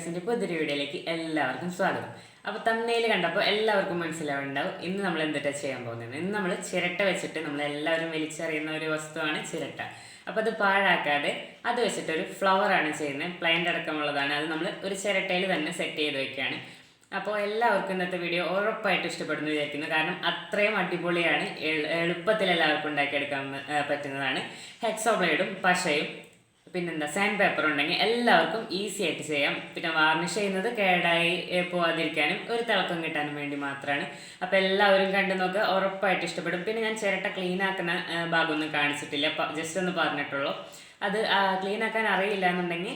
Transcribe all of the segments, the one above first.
വ്ളോഗ്സിൻ്റെ പുതിയൊരു വീഡിയോയിലേക്ക് എല്ലാവർക്കും സ്വാഗതം. അപ്പോൾ തമ്മിൽ കണ്ടപ്പോൾ എല്ലാവർക്കും മനസ്സിലാവുന്നുണ്ടാവും ഇന്ന് നമ്മൾ എന്തിട്ടാണ് ചെയ്യാൻ പോകുന്നത്. ഇന്ന് നമ്മൾ ചിരട്ട വെച്ചിട്ട് നമ്മളെല്ലാവരും വലിച്ചറിയുന്ന ഒരു വസ്തുവാണ് ചിരട്ട. അപ്പോൾ അത് പാഴാക്കാതെ അത് വെച്ചിട്ടൊരു ഫ്ലവറാണ് ചെയ്യുന്നത്. പ്ലാന്റ് അടക്കമുള്ളതാണ്. അത് നമ്മൾ ഒരു ചിരട്ടയിൽ തന്നെ സെറ്റ് ചെയ്ത് വെക്കുകയാണ്. അപ്പോൾ എല്ലാവർക്കും ഇന്നത്തെ വീഡിയോ ഉറപ്പായിട്ട് ഇഷ്ടപ്പെടുന്നു വിചാരിക്കുന്നു. കാരണം അത്രയും അടിപൊളിയാണ്, എളുപ്പത്തിൽ എല്ലാവർക്കും ഉണ്ടാക്കിയെടുക്കാൻ പറ്റുന്നതാണ്. ഹെക്സോ ബ്ലേഡും പശയും പിന്നെന്താ സാൻഡ് പേപ്പർ ഉണ്ടെങ്കിൽ എല്ലാവർക്കും ഈസി ആയിട്ട് ചെയ്യാം. പിന്നെ വാർണിഷ് ചെയ്യുന്നത് കേടായി പോവാതിരിക്കാനും ഒരു തിളക്കം കിട്ടാനും വേണ്ടി മാത്രമാണ്. അപ്പോൾ എല്ലാവരും കണ്ടു നോക്കുക, ഉറപ്പായിട്ട് ഇഷ്ടപ്പെടും. പിന്നെ ഞാൻ ചിരട്ട ക്ലീൻ ആക്കുന്ന ഭാഗമൊന്നും കാണിച്ചിട്ടില്ല, ജസ്റ്റ് ഒന്ന് പറഞ്ഞിട്ടുള്ളൂ. അത് ക്ലീൻ ആക്കാൻ അറിയില്ല എന്നുണ്ടെങ്കിൽ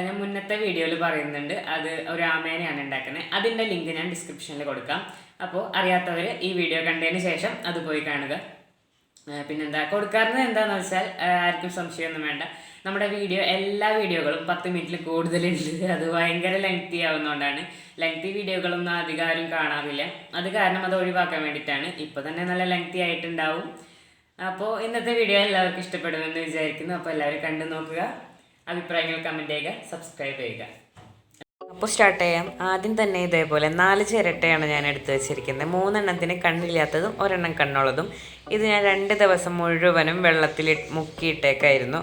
ഞാൻ മുന്നത്തെ വീഡിയോയിൽ പറയുന്നുണ്ട്. അത് ഒരു ആമേനെയാണ് ഉണ്ടാക്കുന്നത്. അതിൻ്റെ ലിങ്ക് ഞാൻ ഡിസ്ക്രിപ്ഷനിൽ കൊടുക്കാം. അപ്പോൾ അറിയാത്തവർ ഈ വീഡിയോ കണ്ടതിന് ശേഷം അത് പോയി കാണുക. പിന്നെന്താ കൊടുക്കാറുള്ളത് എന്താണെന്ന് വെച്ചാൽ ആർക്കും സംശയമൊന്നും വേണ്ട. നമ്മുടെ എല്ലാ വീഡിയോകളും 10 മിനിറ്റിൽ കൂടുതലുണ്ട്. അത് ഭയങ്കര ലെങ്തി ആവുന്നതുകൊണ്ടാണ്. ലെങ്തി വീഡിയോകളൊന്നും അധികം ആരും കാണാറില്ല. അത് കാരണം അത് ഒഴിവാക്കാൻ വേണ്ടിയിട്ടാണ്. ഇപ്പോൾ തന്നെ നല്ല ലെങ്തി ആയിട്ടുണ്ടാവും. അപ്പോൾ ഇന്നത്തെ വീഡിയോ എല്ലാവർക്കും ഇഷ്ടപ്പെടുമെന്ന് വിചാരിക്കുന്നു. അപ്പോൾ എല്ലാവരും കണ്ടു നോക്കുക, അഭിപ്രായങ്ങൾ കമൻറ്റ് ചെയ്യുക, സബ്സ്ക്രൈബ് ചെയ്യുക. അപ്പോൾ സ്റ്റാർട്ട് ചെയ്യാം. ആദ്യം തന്നെ ഇതേപോലെ 4 ചിരട്ടയാണ് ഞാൻ എടുത്തു വെച്ചിരിക്കുന്നത്. 3 എണ്ണത്തിന് കണ്ണില്ലാത്തതും 1 എണ്ണം കണ്ണുള്ളതും. ഇത് ഞാൻ 2 ദിവസം മുഴുവനും വെള്ളത്തിൽ മുക്കിയിട്ടേക്കായിരുന്നു.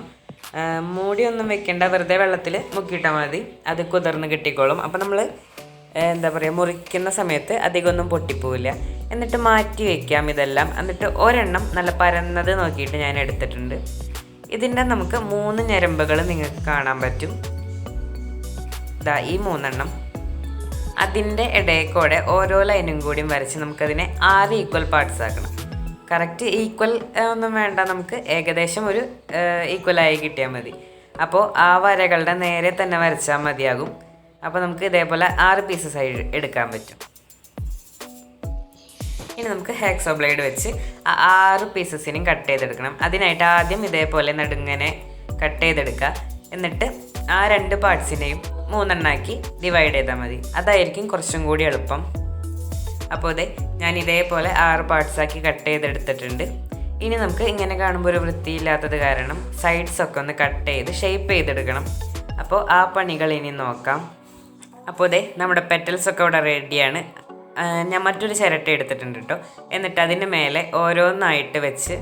മൂടിയൊന്നും വെക്കേണ്ട, വെറുതെ വെള്ളത്തിൽ മുക്കിയിട്ടാൽ മതി, അത് കുതിർന്ന് കിട്ടിക്കോളും. അപ്പോൾ നമ്മൾ എന്താ പറയുക, മുറിക്കുന്ന സമയത്ത് അധികമൊന്നും പൊട്ടിപ്പോവില്ല. എന്നിട്ട് മാറ്റി വയ്ക്കാം ഇതെല്ലാം. എന്നിട്ട് 1 എണ്ണം നല്ല പരന്നത് നോക്കിയിട്ട് ഞാൻ എടുത്തിട്ടുണ്ട്. ഇതിൻ്റെ നമുക്ക് 3 ഞരമ്പുകൾ നിങ്ങൾക്ക് കാണാൻ പറ്റും. ഈ 3 എണ്ണം അതിൻ്റെ ഇടയ്ക്കൂടെ ഓരോ ലൈനും കൂടിയും വരച്ച് നമുക്കതിനെ 6 ഈക്വൽ പാർട്സ് ആക്കണം. കറക്റ്റ് ഈക്വൽ ഒന്നും വേണ്ട, നമുക്ക് ഏകദേശം ഒരു ഈക്വലായി കിട്ടിയാൽ മതി. അപ്പോൾ ആ വരകളുടെ നേരെ തന്നെ വരച്ചാൽ മതിയാകും. അപ്പോൾ നമുക്ക് ഇതേപോലെ 6 പീസസ് ആയി എടുക്കാൻ പറ്റും. ഇനി നമുക്ക് ഹെക്സോ ബ്ലേഡ് വെച്ച് ആ 6 പീസസിനും കട്ട് ചെയ്തെടുക്കണം. അതിനായിട്ട് ആദ്യം ഇതേപോലെ നടുങ്ങനെ കട്ട് ചെയ്തെടുക്കുക. എന്നിട്ട് ആ 2 പാർട്സിനെയും 3 എണ്ണാക്കി ഡിവൈഡ് ചെയ്താൽ മതി. അതായിരിക്കും കുറച്ചും കൂടി എളുപ്പം. അപ്പോൾ ഞാൻ ഇതേപോലെ 6 പാർട്സാക്കി കട്ട് ചെയ്തെടുത്തിട്ടുണ്ട്. ഇനി നമുക്ക് ഇങ്ങനെ കാണുമ്പോൾ ഒരു വൃത്തിയില്ലാത്തത് കാരണം സൈഡ്സൊക്കെ ഒന്ന് കട്ട് ചെയ്ത് ഷേപ്പ് ചെയ്തെടുക്കണം. അപ്പോൾ ആ പണികൾ ഇനി നോക്കാം. അപ്പോൾ നമ്മുടെ പെറ്റൽസൊക്കെ ഇവിടെ റെഡിയാണ്. ഞാൻ മറ്റൊരു ചിരട്ട എടുത്തിട്ടുണ്ട് കേട്ടോ. എന്നിട്ട് അതിൻ്റെ മേലെ ഓരോന്നായിട്ട് വെച്ച്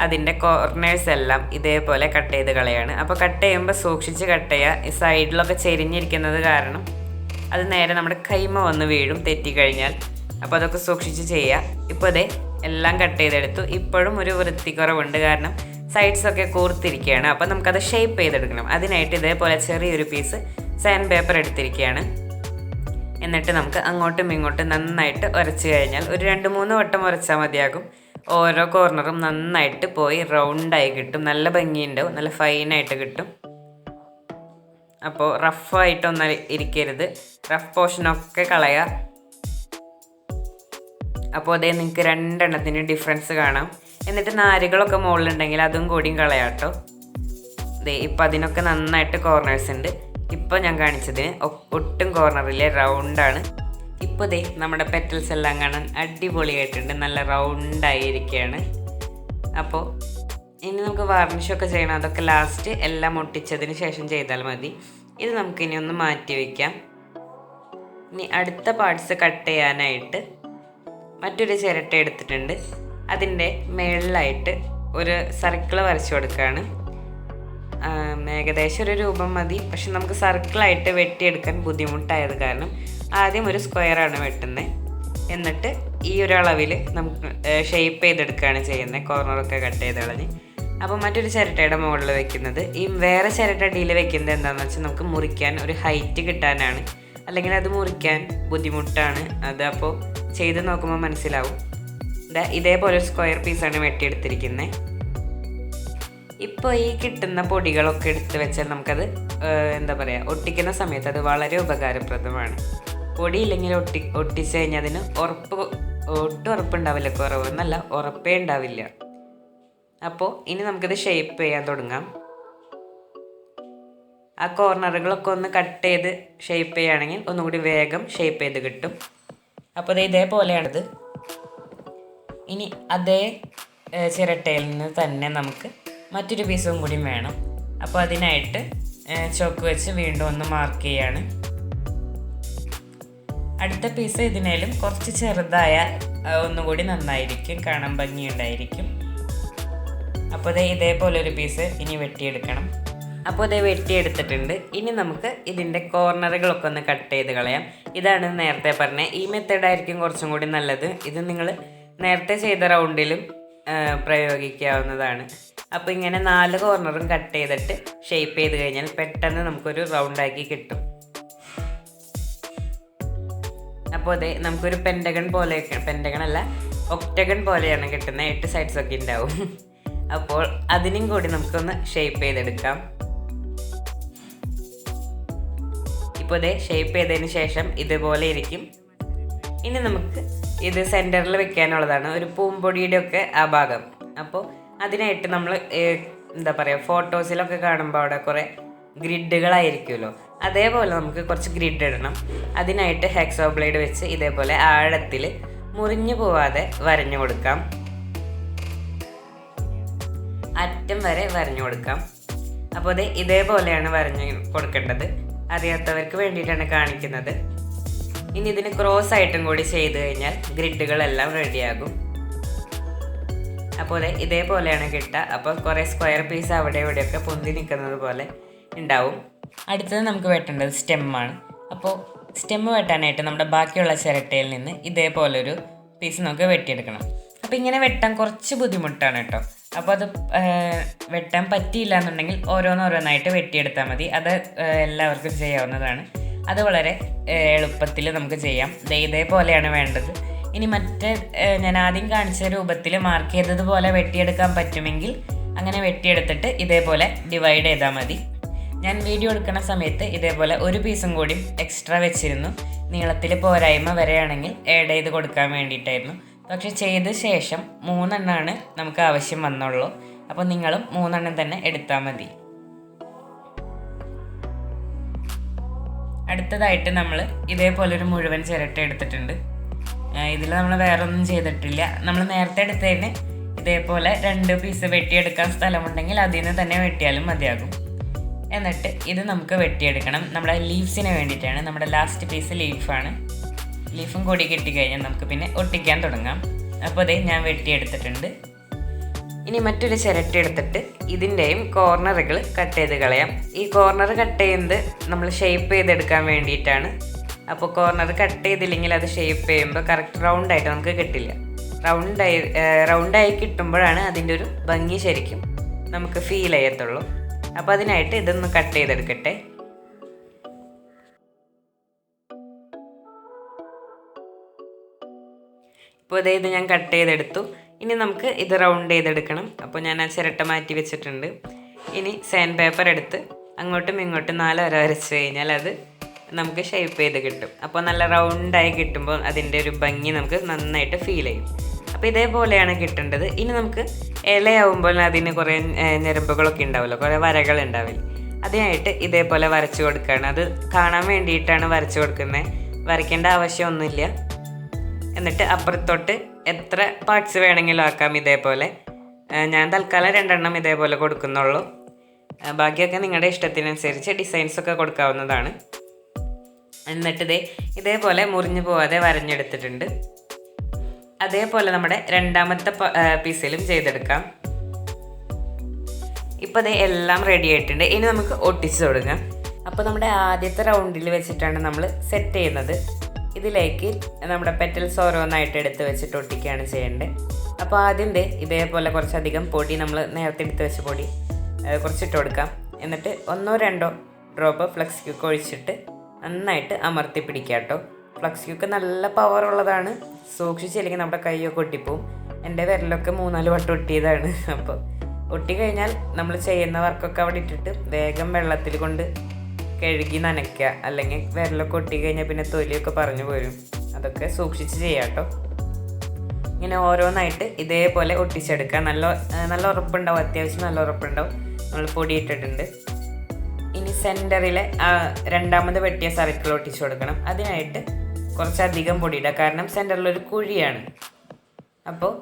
അതിൻ്റെ കോർണേഴ്സ് എല്ലാം ഇതേപോലെ കട്ട് ചെയ്ത് കളയാണ്. അപ്പോൾ കട്ട് ചെയ്യുമ്പോൾ സൂക്ഷിച്ച് കട്ട് ചെയ്യുക. ഈ സൈഡിലൊക്കെ ചെരിഞ്ഞിരിക്കുന്നത് കാരണം അത് നേരെ നമ്മുടെ കൈമ വന്ന് വീഴും തെറ്റിക്കഴിഞ്ഞാൽ. അപ്പോൾ അതൊക്കെ സൂക്ഷിച്ച് ചെയ്യുക. ഇപ്പോൾ എല്ലാം കട്ട് ചെയ്തെടുത്തു. ഇപ്പോഴും ഒരു വൃത്തിക്കുറവുണ്ട്, കാരണം സൈഡ്സൊക്കെ കൂർത്തിരിക്കുകയാണ്. അപ്പോൾ നമുക്കത് ഷേപ്പ് ചെയ്തെടുക്കണം. അതിനായിട്ട് ഇതേപോലെ ചെറിയൊരു പീസ് സാൻഡ് പേപ്പർ എടുത്തിരിക്കുകയാണ്. എന്നിട്ട് നമുക്ക് അങ്ങോട്ടും ഇങ്ങോട്ടും നന്നായിട്ട് ഉരച്ച് കഴിഞ്ഞാൽ ഒരു 2-3 വട്ടം ഉരച്ചാൽ മതിയാകും. ഓരോ കോർണറും നന്നായിട്ട് പോയി റൗണ്ടായി കിട്ടും. നല്ല ഭംഗിയുണ്ടാവും, നല്ല ഫൈനായിട്ട് കിട്ടും. അപ്പോൾ റഫായിട്ടൊന്നും ഇരിക്കരുത്, റഫ് പോർഷനൊക്കെ കളയുക. അപ്പോൾ നിങ്ങൾക്ക് 2 എണ്ണത്തിന് ഡിഫറൻസ് കാണാം. എന്നിട്ട് നാരുകളൊക്കെ മുകളിലുണ്ടെങ്കിൽ അതും കൂടിയും കളയാം കേട്ടോ. ഇപ്പം അതിനൊക്കെ നന്നായിട്ട് കോർണേഴ്സ് ഉണ്ട്. ഇപ്പോൾ ഞാൻ കാണിച്ചതിന് ഒട്ടും കോർണറിലെ റൗണ്ടാണ്. ഇപ്പോൾ നമ്മുടെ പെറ്റൽസ് എല്ലാം കാണാൻ അടിപൊളിയായിട്ടുണ്ട്, നല്ല റൗണ്ടായിരിക്കുകയാണ്. അപ്പോൾ ഇനി നമുക്ക് വാർണിഷൊക്കെ ചെയ്യണം. അതൊക്കെ ലാസ്റ്റ് എല്ലാം ഒട്ടിച്ചതിന് ശേഷം ചെയ്താൽ മതി. ഇത് നമുക്കിനി ഒന്ന് മാറ്റി വയ്ക്കാം. ഇനി അടുത്ത പാർട്സ് കട്ട് ചെയ്യാനായിട്ട് മറ്റൊരു ചിരട്ട എടുത്തിട്ടുണ്ട്. അതിൻ്റെ മേളിലായിട്ട് ഒരു സർക്കിൾ വരച്ചു കൊടുക്കുകയാണ്. ഏകദേശം ഒരു രൂപം മതി, പക്ഷെ നമുക്ക് സർക്കിളായിട്ട് വെട്ടിയെടുക്കാൻ ബുദ്ധിമുട്ടായത് കാരണം ആദ്യം ഒരു സ്ക്വയറാണ് വെട്ടുന്നത്. എന്നിട്ട് ഈ ഒരു അളവിൽ നമുക്ക് ഷേപ്പ് ചെയ്തെടുക്കുകയാണ് ചെയ്യുന്നത്, കോർണറൊക്കെ കട്ട് ചെയ്ത് കളഞ്ഞ്. അപ്പോൾ മറ്റൊരു ചിരട്ടയുടെ മുകളിൽ വെക്കുന്നത്, ഈ വേറെ ചിരട്ട അടിയിൽ വെക്കുന്നത് എന്താണെന്ന് വെച്ചാൽ നമുക്ക് മുറിക്കാൻ ഒരു ഹൈറ്റ് കിട്ടാനാണ്. അല്ലെങ്കിൽ അത് മുറിക്കാൻ ബുദ്ധിമുട്ടാണ്. അത് അപ്പോൾ ചെയ്ത് നോക്കുമ്പോൾ മനസ്സിലാവും. ഇതേപോലെ ഒരു സ്ക്വയർ പീസാണ് വെട്ടിയെടുത്തിരിക്കുന്നത്. ഇപ്പോൾ ഈ കിട്ടുന്ന പൊടികളൊക്കെ എടുത്ത് വെച്ചാൽ നമുക്കത് എന്താ പറയുക, ഒട്ടിക്കുന്ന സമയത്ത് അത് വളരെ ഉപകാരപ്രദമാണ്. പൊടിയില്ലെങ്കിൽ ഒട്ടിച്ച് കഴിഞ്ഞാൽ അതിന് ഒട്ടും ഉറപ്പുണ്ടാവില്ല, കുറവെന്നല്ല, ഉറപ്പേ ഉണ്ടാവില്ല. അപ്പോൾ ഇനി നമുക്കത് ഷേപ്പ് ചെയ്യാൻ തുടങ്ങാം. ആ കോർണറുകളൊക്കെ ഒന്ന് കട്ട് ചെയ്ത് ഷേപ്പ് ചെയ്യുകയാണെങ്കിൽ ഒന്നുകൂടി വേഗം ഷേപ്പ് ചെയ്ത് കിട്ടും. അപ്പോൾ ഇതേപോലെയാണിത്. ഇനി അതേ ചിരട്ടയിൽ നിന്ന് തന്നെ നമുക്ക് മറ്റൊരു പീസും കൂടി വേണം. അപ്പോൾ അതിനായിട്ട് ചോക്ക് വെച്ച് വീണ്ടും ഒന്ന് മാർക്ക് ചെയ്യാണ്. അടുത്ത പീസ് ഇതിനേലും കുറച്ച് ചെറുതായാൽ ഒന്നുകൂടി നന്നായിരിക്കും, കാണാൻ ഭംഗിയുണ്ടായിരിക്കും. അപ്പോൾ ഇതേപോലെ ഒരു പീസ് ഇനി വെട്ടിയെടുക്കണം. അപ്പോൾ വെട്ടിയെടുത്തിട്ടുണ്ട്. ഇനി നമുക്ക് ഇതിൻ്റെ കോർണറുകളൊക്കെ ഒന്ന് കട്ട് ചെയ്ത് കളയാം. ഇതാണ് നേരത്തെ പറഞ്ഞത്, ഈ മെത്തേഡായിരിക്കും കുറച്ചും കൂടി നല്ലത്. ഇത് നിങ്ങൾ നേരത്തെ ചെയ്ത റൗണ്ടിലും പ്രയോഗിക്കാവുന്നതാണ്. അപ്പോൾ ഇങ്ങനെ 4 കോർണറും കട്ട് ചെയ്തിട്ട് ഷേപ്പ് ചെയ്ത് കഴിഞ്ഞാൽ പെട്ടെന്ന് നമുക്കൊരു റൗണ്ടാക്കി കിട്ടും. അപ്പോൾ നമുക്കൊരു പെൻറ്റഗൺ പോലെയൊക്കെ, പെൻറ്റഗൺ അല്ല ഒക്ടഗൺ പോലെയാണ് കിട്ടുന്നത്, 8 സൈഡ്സൊക്കെ ഉണ്ടാവും. അപ്പോൾ അതിനും കൂടി നമുക്കൊന്ന് ഷേപ്പ് ചെയ്തെടുക്കാം. ഇപ്പോൾ ഷേപ്പ് ചെയ്തതിന് ശേഷം ഇതുപോലെ ഇരിക്കും. ഇനി നമുക്ക് ഇത് സെൻറ്ററിൽ വെക്കാനുള്ളതാണ്, ഒരു പൂമ്പൊടിയുടെ ഒക്കെ ആ ഭാഗം. അപ്പോൾ അതിനായിട്ട് നമ്മൾ എന്താ പറയുക, ഫോട്ടോസിലൊക്കെ കാണുമ്പോൾ അവിടെ കുറേ ഗ്രിഡുകളായിരിക്കുമല്ലോ, അതേപോലെ നമുക്ക് കുറച്ച് ഗ്രിഡ് ഇടണം. അതിനായിട്ട് ഹെക്സോ ബ്ലേഡ് വെച്ച് ഇതേപോലെ ആഴത്തിൽ മുറിഞ്ഞു പോവാതെ വരഞ്ഞു കൊടുക്കാം. അറ്റം വരെ വരഞ്ഞു കൊടുക്കാം. അപ്പോൾ ഇതേപോലെയാണ് വരഞ്ഞു കൊടുക്കേണ്ടത്. അറിയാത്തവർക്ക് വേണ്ടിയിട്ടാണ് കാണിക്കുന്നത്. ഇനി ഇതിന് ക്രോസ് ആയിട്ടും കൂടി ചെയ്ത് കഴിഞ്ഞാൽ ഗ്രിഡുകളെല്ലാം റെഡിയാകും. അപ്പോൾ ഇതേപോലെയാണ് കിട്ടുക. അപ്പോൾ കുറേ സ്ക്വയർ പീസ് അവിടെ ഇവിടെയൊക്കെ പൊന്തി നിൽക്കുന്നത് പോലെ ഉണ്ടാവും. അടുത്തത് നമുക്ക് വെട്ടേണ്ടത് സ്റ്റെമ്മാണ്. അപ്പോൾ സ്റ്റെമ്മ് വെട്ടാനായിട്ട് നമ്മുടെ ബാക്കിയുള്ള ചിരട്ടയിൽ നിന്ന് ഇതേപോലൊരു പീസ് നമുക്ക് വെട്ടിയെടുക്കണം. അപ്പോൾ ഇങ്ങനെ വെട്ടാൻ കുറച്ച് ബുദ്ധിമുട്ടാണ് കേട്ടോ. അപ്പോൾ അത് വെട്ടാൻ പറ്റിയില്ല എന്നുണ്ടെങ്കിൽ ഓരോന്നോരോന്നായിട്ട് വെട്ടിയെടുത്താൽ മതി. അത് എല്ലാവർക്കും ചെയ്യാവുന്നതാണ്. അത് വളരെ എളുപ്പത്തിൽ നമുക്ക് ചെയ്യാം. ഇതേപോലെയാണ് വേണ്ടത്. ഇനി മറ്റേ ഞാൻ ആദ്യം കാണിച്ച രൂപത്തിൽ മാർക്ക് ചെയ്തതുപോലെ വെട്ടിയെടുക്കാൻ പറ്റുമെങ്കിൽ അങ്ങനെ വെട്ടിയെടുത്തിട്ട് ഇതേപോലെ ഡിവൈഡ് ചെയ്താൽ മതി. ഞാൻ വീഡിയോ എടുക്കുന്ന സമയത്ത് ഇതേപോലെ ഒരു പീസും കൂടി എക്സ്ട്രാ വെച്ചിരുന്നു. നീളത്തിൽ പോരായ്മ വരെയാണെങ്കിൽ ആഡ് ചെയ്ത് കൊടുക്കാൻ വേണ്ടിയിട്ടായിരുന്നു. പക്ഷെ ചെയ്ത ശേഷം 3 എണ്ണമാണ് നമുക്ക് ആവശ്യം വന്നുള്ളൂ. അപ്പോൾ നിങ്ങളും 3 എണ്ണം തന്നെ എടുത്താൽ മതി. അടുത്തതായിട്ട് നമ്മൾ ഇതേപോലൊരു മുഴുവൻ ചിരട്ട എടുത്തിട്ടുണ്ട്. ഇതിൽ നമ്മൾ വേറെ ഒന്നും ചെയ്തിട്ടില്ല. നമ്മൾ നേരത്തെ എടുത്തതിന് ഇതേപോലെ 2 പീസ് വെട്ടിയെടുക്കാൻ സ്ഥലമുണ്ടെങ്കിൽ അതിൽ നിന്ന് തന്നെ വെട്ടിയാലും മതിയാകും. എന്നിട്ട് ഇത് നമുക്ക് വെട്ടിയെടുക്കണം. നമ്മുടെ ലീവ്സിന് വേണ്ടിയിട്ടാണ്. നമ്മുടെ ലാസ്റ്റ് പീസ് ലീഫാണ്. ലീഫും കൂടി കിട്ടിക്കഴിഞ്ഞാൽ നമുക്ക് പിന്നെ ഒട്ടിക്കാൻ തുടങ്ങാം. അപ്പോൾ ഞാൻ വെട്ടിയെടുത്തിട്ടുണ്ട്. ഇനി മറ്റൊരു ചിരട്ട എടുത്തിട്ട് ഇതിൻ്റെയും കോർണറുകൾ കട്ട് ചെയ്ത് കളയാം. ഈ കോർണർ കട്ട് ചെയ്യുന്നത് നമ്മൾ ഷേപ്പ് ചെയ്തെടുക്കാൻ വേണ്ടിയിട്ടാണ്. അപ്പോൾ കോർണർ കട്ട് ചെയ്തില്ലെങ്കിൽ അത് ഷേപ്പ് ചെയ്യുമ്പോൾ കറക്റ്റ് റൗണ്ടായിട്ട് നമുക്ക് കിട്ടില്ല. റൗണ്ടായി കിട്ടുമ്പോഴാണ് അതിൻ്റെ ഒരു ഭംഗി ശരിക്കും നമുക്ക് ഫീൽ ചെയ്യത്തുള്ളൂ. അപ്പോൾ അതിനായിട്ട് ഇതൊന്ന് കട്ട് ചെയ്തെടുക്കട്ടെ. ഇപ്പോൾ ഇത് ഞാൻ കട്ട് ചെയ്തെടുത്തു. ഇനി നമുക്ക് ഇത് റൗണ്ട് ചെയ്തെടുക്കണം. അപ്പോൾ ഞാൻ ആ ചിരട്ട മാറ്റി വെച്ചിട്ടുണ്ട്. ഇനി സാൻഡ് പേപ്പർ എടുത്ത് അങ്ങോട്ടും ഇങ്ങോട്ടും 4 വര വരച്ച് കഴിഞ്ഞാൽ അത് നമുക്ക് ഷേപ്പ് ചെയ്ത് കിട്ടും. അപ്പോൾ നല്ല റൗണ്ടായി കിട്ടുമ്പോൾ അതിൻ്റെ ഒരു ഭംഗി നമുക്ക് നന്നായിട്ട് ഫീൽ ചെയ്യും. അപ്പോൾ ഇതേപോലെയാണ് കിട്ടേണ്ടത്. ഇനി നമുക്ക് ഇലയാവുമ്പോൾ അതിന് കുറേ ഞരമ്പുകളൊക്കെ ഉണ്ടാവുമല്ലോ, കുറേ വരകൾ ഉണ്ടാവില്ല. അതിനായിട്ട് ഇതേപോലെ വരച്ച് കൊടുക്കുകയാണ്. അത് കാണാൻ വേണ്ടിയിട്ടാണ് വരച്ച് കൊടുക്കുന്നത്, വരയ്ക്കേണ്ട ആവശ്യമൊന്നുമില്ല. എന്നിട്ട് അപ്പുറത്തോട്ട് എത്ര പാർട്സ് വേണമെങ്കിലും ആക്കാം. ഇതേപോലെ ഞാൻ തൽക്കാലം 2 എണ്ണം ഇതേപോലെ കൊടുക്കുന്നുള്ളൂ. ബാക്കിയൊക്കെ നിങ്ങളുടെ ഇഷ്ടത്തിനനുസരിച്ച് ഡിസൈൻസൊക്കെ കൊടുക്കാവുന്നതാണ്. എന്നിട്ട് ഇതേപോലെ മുറിഞ്ഞു പോവാതെ വരഞ്ഞെടുത്തിട്ടുണ്ട്. അതേപോലെ നമ്മുടെ രണ്ടാമത്തെ പീസിലും ചെയ്തെടുക്കാം. ഇപ്പോൾ എല്ലാം റെഡി ആയിട്ടുണ്ട്. ഇനി നമുക്ക് ഒട്ടിച്ച് തുടങ്ങാം. അപ്പോൾ നമ്മുടെ ആദ്യത്തെ റൗണ്ടിൽ വെച്ചിട്ടാണ് നമ്മൾ സെറ്റ് ചെയ്യുന്നത്. ഇതിലേക്ക് നമ്മുടെ പെറ്റൽസ് ഓരോന്നായിട്ട് എടുത്ത് വെച്ചിട്ട് ഒട്ടിക്കുകയാണ് ചെയ്യേണ്ടത്. അപ്പോൾ ആദ്യം ഇതേപോലെ കുറച്ചധികം പൊടി, നമ്മൾ നേരത്തെ എടുത്ത് വെച്ച പൊടി കുറച്ചിട്ട് കൊടുക്കാം. എന്നിട്ട് 1-2 ഡ്രോപ്പ് ഫ്ലക്സ് ക്യൂക്ക് ഒഴിച്ചിട്ട് നന്നായിട്ട് അമർത്തി പിടിക്കുക കേട്ടോ. ഫ്ലക്സ് ക്യൂക്ക് നല്ല പവറുള്ളതാണ്. സൂക്ഷിച്ചില്ലെങ്കിൽ നമ്മുടെ കൈയൊക്കെ ഒട്ടിപ്പോവും. എൻ്റെ വിരലൊക്കെ 3-4 വട്ടം ഒട്ടിയതാണ്. അപ്പോൾ ഒട്ടിക്കഴിഞ്ഞാൽ നമ്മൾ ചെയ്യുന്ന വർക്കൊക്കെ അവിടെ ഇട്ടിട്ട് വേഗം വെള്ളത്തിൽ കൊണ്ട് കഴുകി നനയ്ക്കുക. അല്ലെങ്കിൽ വിരലൊക്കെ ഒട്ടി കഴിഞ്ഞാൽ പിന്നെ തൊലിയൊക്കെ പറഞ്ഞു പോരും. അതൊക്കെ സൂക്ഷിച്ച് ചെയ്യാം കേട്ടോ. ഇങ്ങനെ ഓരോന്നായിട്ട് ഇതേപോലെ ഒട്ടിച്ചെടുക്കുക. നല്ല ഉറപ്പുണ്ടാവും, അത്യാവശ്യം നല്ല ഉറപ്പുണ്ടാവും. നമ്മൾ പൊടി ഇട്ടിട്ടുണ്ട്. ഇനി സെൻറ്ററിലെ രണ്ടാമത് വെട്ടിയ സർക്കിൾ ഒട്ടിച്ചു കൊടുക്കണം. അതിനായിട്ട് കുറച്ചധികം പൊടി ഇടുക, കാരണം സെൻറ്ററിലൊരു കുഴിയാണ്. അപ്പോൾ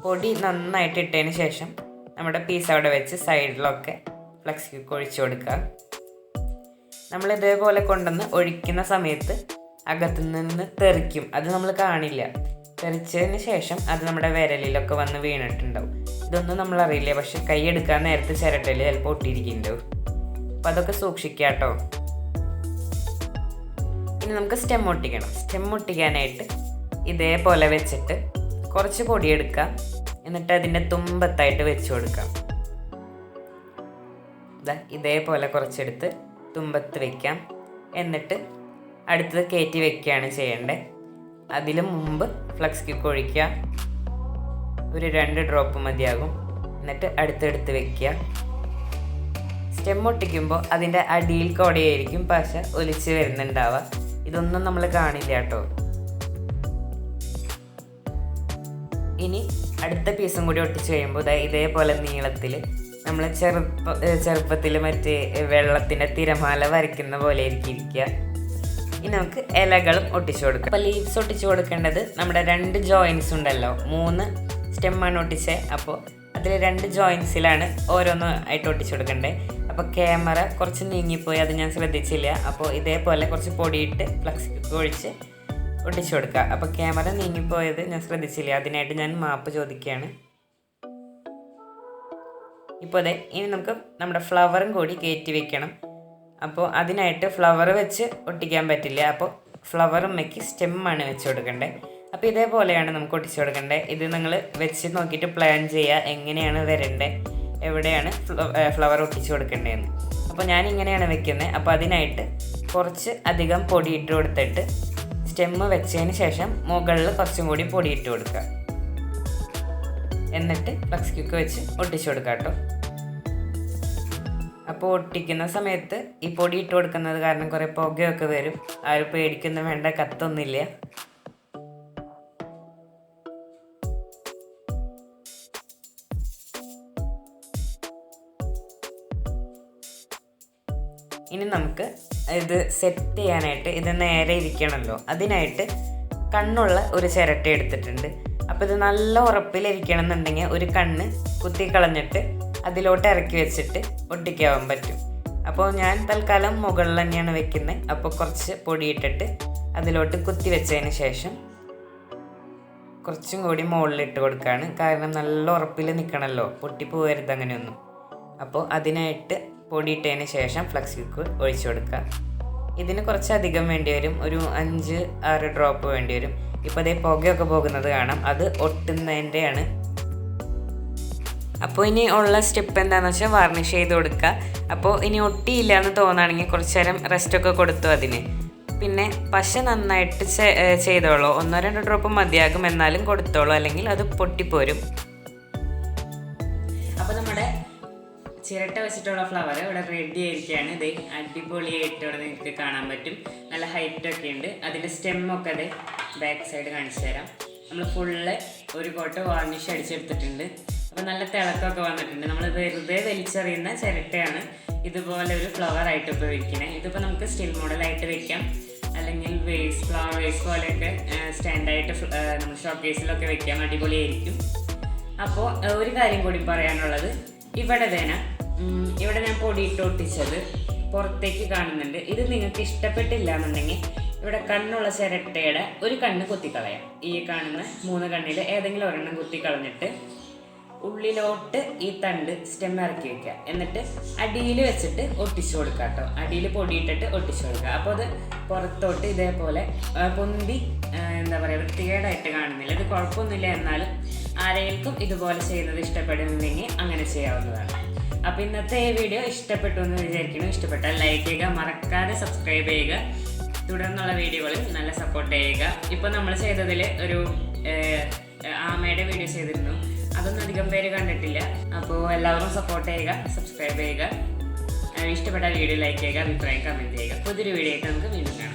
പൊടി നന്നായിട്ട് ഇട്ടതിന് ശേഷം നമ്മുടെ പീസ് അവിടെ വെച്ച് സൈഡിലൊക്കെ ഫ്ലക്സ് ക്യൂക്ക് ഒഴിച്ചു കൊടുക്കുക. നമ്മൾ ഇതേപോലെ കൊണ്ടുവന്ന് ഒഴിക്കുന്ന സമയത്ത് അകത്തു നിന്ന് തെറിക്കും. അത് നമ്മൾ കാണില്ല. തെറിച്ചതിന് ശേഷം അത് നമ്മുടെ വിരലിലൊക്കെ വന്ന് വീണിട്ടുണ്ടാവും. ഇതൊന്നും നമ്മളറിയില്ല. പക്ഷെ കൈ എടുക്കാൻ നേരത്തെ ചിരട്ടയിൽ ചിലപ്പോൾ ഒട്ടിയിരിക്കുന്നുണ്ടാവും. അപ്പോൾ അതൊക്കെ സൂക്ഷിക്കുക കേട്ടോ. ഇനി നമുക്ക് സ്റ്റെം ഒട്ടിക്കണം. സ്റ്റെം ഒട്ടിക്കാനായിട്ട് ഇതേപോലെ വെച്ചിട്ട് കുറച്ച് പൊടിയെടുക്കാം. എന്നിട്ട് അതിൻ്റെ തുമ്പത്തായിട്ട് വെച്ച് കൊടുക്കാം. ഇതേപോലെ കുറച്ചെടുത്ത് തുമ്പത്ത് വയ്ക്കാം. എന്നിട്ട് അടുത്തത് കയറ്റി വെക്കുകയാണ് ചെയ്യേണ്ടത്. അതിന് മുമ്പ് ഫ്ലക്സ് ക്യൂക്ക് ഒഴിക്കുക. ഒരു 2 ഡ്രോപ്പ് മതിയാകും. എന്നിട്ട് അടുത്തെടുത്ത് വെക്കുക. സ്റ്റെം ഒട്ടിക്കുമ്പോൾ അതിൻ്റെ അടിയിൽ കൂടെയായിരിക്കും പശ ഒലിച്ച് വരുന്നുണ്ടാവുക. ഇതൊന്നും നമ്മൾ കാണില്ല കേട്ടോ. ഇനി അടുത്ത പീസും കൂടി ഒട്ടിച്ച് കഴിയുമ്പോൾ ഇതേപോലെ നീളത്തിൽ നമ്മൾ ചെറുപ്പത്തിൽ മറ്റേ വെള്ളത്തിൻ്റെ തിരമാല വരയ്ക്കുന്ന പോലെ ആയിരിക്കും ഇരിക്കുക. ഇനി നമുക്ക് ഇലകളും ഒട്ടിച്ചു കൊടുക്കാം. അപ്പോൾ ലീവ്സ് ഒട്ടിച്ചു കൊടുക്കേണ്ടത് നമ്മുടെ 2 ജോയിൻസ് ഉണ്ടല്ലോ, 3 സ്റ്റെമ്മാണ് ഒട്ടിച്ചത്. അപ്പോൾ അതിൽ 2 ജോയിൻസിലാണ് ഓരോന്ന് ആയിട്ട് ഒട്ടിച്ചു കൊടുക്കേണ്ടത്. അപ്പോൾ ക്യാമറ കുറച്ച് നീങ്ങിപ്പോയി, അത് ഞാൻ ശ്രദ്ധിച്ചില്ല. അപ്പോൾ ഇതേപോലെ കുറച്ച് പൊടിയിട്ട് ഫ്ലക്സ് ഒഴിച്ച് ഒട്ടിച്ചു കൊടുക്കുക. അപ്പോൾ ക്യാമറ നീങ്ങിപ്പോയത് ഞാൻ ശ്രദ്ധിച്ചില്ല, അതിനായിട്ട് ഞാൻ മാപ്പ് ചോദിക്കുകയാണ്. ഇപ്പോൾ ഇനി നമുക്ക് നമ്മുടെ ഫ്ലവറും കൂടി കയറ്റി വെക്കണം. അപ്പോൾ അതിനായിട്ട് ഫ്ലവർ വെച്ച് ഒട്ടിക്കാൻ പറ്റില്ല. അപ്പോൾ ഫ്ലവറുമ്മയ്ക്ക് സ്റ്റെമ്മാണ് വെച്ച് കൊടുക്കേണ്ടത്. അപ്പോൾ ഇതേപോലെയാണ് നമുക്ക് ഒട്ടിച്ചു കൊടുക്കേണ്ടത്. ഇത് നിങ്ങൾ വെച്ച് നോക്കിയിട്ട് പ്ലാൻ ചെയ്യുക എങ്ങനെയാണ് വരേണ്ടത്, എവിടെയാണ് ഫ്ലവർ ഒട്ടിച്ചു കൊടുക്കേണ്ടതെന്ന്. അപ്പോൾ ഞാൻ ഇങ്ങനെയാണ് വെക്കുന്നത്. അപ്പോൾ അതിനായിട്ട് കുറച്ച് അധികം പൊടി ഇട്ട് കൊടുത്തിട്ട് സ്റ്റെമ്മ് വെച്ചതിന് ശേഷം മുകളിൽ കുറച്ചും കൂടി പൊടി ഇട്ട് കൊടുക്കുക. എന്നിട്ട് ഫ്ലക്സ് ക്യൂക്ക് വെച്ച് ഒട്ടിച്ചു കൊടുക്കുക കേട്ടോ. അപ്പോൾ ഒട്ടിക്കുന്ന സമയത്ത് ഈ പൊടി ഇട്ട് കൊടുക്കുന്നത് കാരണം കുറേ പുകയൊക്കെ വരും. ആരും പേടിക്കൊന്നും വേണ്ട, കത്തൊന്നുമില്ല. ഇനി നമുക്ക് ഇത് സെറ്റ് ചെയ്യാനായിട്ട് ഇത് നേരെ ഇരിക്കണമല്ലോ, അതിനായിട്ട് കണ്ണുള്ള ഒരു ചിരട്ട എടുത്തിട്ടുണ്ട്. അപ്പോൾ ഇത് നല്ല ഉറപ്പിലിരിക്കണം എന്നുണ്ടെങ്കിൽ ഒരു കണ്ണ് കുത്തി കളഞ്ഞിട്ട് അതിലോട്ട് ഇറക്കി വെച്ചിട്ട് ഒട്ടിക്കാവാൻ പറ്റും. അപ്പോൾ ഞാൻ തൽക്കാലം മുകളിൽ തന്നെയാണ് വെക്കുന്നത്. അപ്പോൾ കുറച്ച് പൊടിയിട്ടിട്ട് അതിലോട്ട് കുത്തി വെച്ചതിന് ശേഷം കുറച്ചും കൂടി മുകളിലിട്ട് കൊടുക്കുകയാണ്. കാരണം നല്ല ഉറപ്പിൽ നിൽക്കണമല്ലോ, പൊട്ടിപ്പോകരുത് അങ്ങനെയൊന്നും. അപ്പോൾ അതിനായിട്ട് പൊടിയിട്ടതിന് ശേഷം ഫ്ലക്സ് ക്യൂക്ക് ഒഴിച്ചു കൊടുക്കുക. ഇതിന് കുറച്ചധികം വേണ്ടി വരും, ഒരു 5-6 ഡ്രോപ്പ് വേണ്ടി വരും. ഇപ്പോൾ അതേ പുകയൊക്കെ പോകുന്നത് കാണാം, അത് ഒട്ടുന്നതിൻ്റെയാണ്. അപ്പോൾ ഇനി ഉള്ള സ്റ്റെപ്പ് എന്താണെന്ന് വെച്ചാൽ വാർണിഷ് ചെയ്ത് കൊടുക്കുക. അപ്പോൾ ഇനി ഒട്ടിയില്ല എന്ന് തോന്നുകയാണെങ്കിൽ കുറച്ച് നേരം റെസ്റ്റൊക്കെ കൊടുത്തു അതിന്. പിന്നെ പശ നന്നായിട്ട് ചെയ്തോളൂ, 1-2 ഡ്രോപ്പ് മതിയാകും, എന്നാലും കൊടുത്തോളൂ, അല്ലെങ്കിൽ അത് പൊട്ടിപ്പോരും. അപ്പോൾ നമ്മുടെ ചിരട്ട വെച്ചിട്ടുള്ള ഫ്ലവർ ഇവിടെ റെഡി ആയിരിക്കുകയാണ്. ഇത് അടിപൊളിയായിട്ട് ഇവിടെ നിങ്ങൾക്ക് കാണാൻ പറ്റും. നല്ല ഹൈറ്റൊക്കെ ഉണ്ട്. അതിൻ്റെ സ്റ്റെമ്മൊക്കെ അത് ബാക്ക് സൈഡ് കാണിച്ചു തരാം. നമ്മൾ ഫുള്ള് ഒരു കോട്ട് വാർണിഷ് അടിച്ചെടുത്തിട്ടുണ്ട്. അപ്പോൾ നല്ല തിളക്കമൊക്കെ വന്നിട്ടുണ്ട്. നമ്മൾ വെറുതെ വലിച്ചെറിയുന്ന ചിരട്ടയാണ് ഇതുപോലെ ഒരു ഫ്ലവറായിട്ട് ഉപയോഗിക്കുന്നത്. ഇതിപ്പോൾ നമുക്ക് സ്റ്റിൽ മോഡലായിട്ട് വെക്കാം, അല്ലെങ്കിൽ ഫ്ലവർ വേസ് പോലെയൊക്കെ സ്റ്റാൻഡായിട്ട് നമ്മൾ ഷോപ്പ് കേസിലൊക്കെ വെക്കാം, അടിപൊളിയായിരിക്കും. അപ്പോൾ ഒരു കാര്യം കൂടി പറയാനുള്ളത്, ഇവിടെ ഞാൻ പൊടിയിട്ട് ഒട്ടിച്ചത് പുറത്തേക്ക് കാണുന്നുണ്ട്. ഇത് നിങ്ങൾക്ക് ഇഷ്ടപ്പെട്ടില്ല എന്നുണ്ടെങ്കിൽ ഇവിടെ കണ്ണുള്ള ചിരട്ടയുടെ ഒരു കണ്ണ് കുത്തിക്കളയാം. ഈ കാണുന്ന 3 കണ്ണിൽ ഏതെങ്കിലും ഒരെണ്ണം കുത്തിക്കളഞ്ഞിട്ട് ഉള്ളിലോട്ട് ഈ തണ്ട് സ്റ്റെം ഇറക്കി വെക്കുക. എന്നിട്ട് അടിയിൽ വെച്ചിട്ട് ഒട്ടിച്ചു കൊടുക്കുക കേട്ടോ. അടിയിൽ പൊടിയിട്ടിട്ട് ഒട്ടിച്ചു കൊടുക്കുക. അപ്പോൾ അത് പുറത്തോട്ട് ഇതേപോലെ പൊന്തി എന്താ പറയുക വൃത്തികേടായിട്ട് കാണുന്നില്ല. ഇത് കുഴപ്പമൊന്നുമില്ല. എന്നാലും ആരെങ്കിലും ഇതുപോലെ ചെയ്യുന്നത് ഇഷ്ടപ്പെടുന്നുണ്ടെങ്കിൽ അങ്ങനെ ചെയ്യാവുന്നതാണ്. അപ്പോൾ ഇന്നത്തെ ഈ വീഡിയോ ഇഷ്ടപ്പെട്ടു എന്ന് വിചാരിക്കുന്നു. ഇഷ്ടപ്പെട്ടാൽ ലൈക്ക് ചെയ്യുക, മറക്കാതെ സബ്സ്ക്രൈബ് ചെയ്യുക. തുടർന്നുള്ള വീഡിയോകളിൽ നല്ല സപ്പോർട്ട് ചെയ്യുക. ഇപ്പോൾ നമ്മൾ ചെയ്തതിൽ ഒരു ആമയുടെ വീഡിയോ ചെയ്തിരുന്നു, അതൊന്നും അധികം പേര് കണ്ടിട്ടില്ല. അപ്പോൾ എല്ലാവരും സപ്പോർട്ട് ചെയ്യുക, സബ്സ്ക്രൈബ് ചെയ്യുക. ഇഷ്ടപ്പെട്ട വീഡിയോ ലൈക്ക് ചെയ്യുക, അഭിപ്രായം കമൻറ്റ് ചെയ്യുക. പുതിയൊരു വീഡിയോ ആയിട്ട് നമുക്ക് വീണ്ടും കാണാം.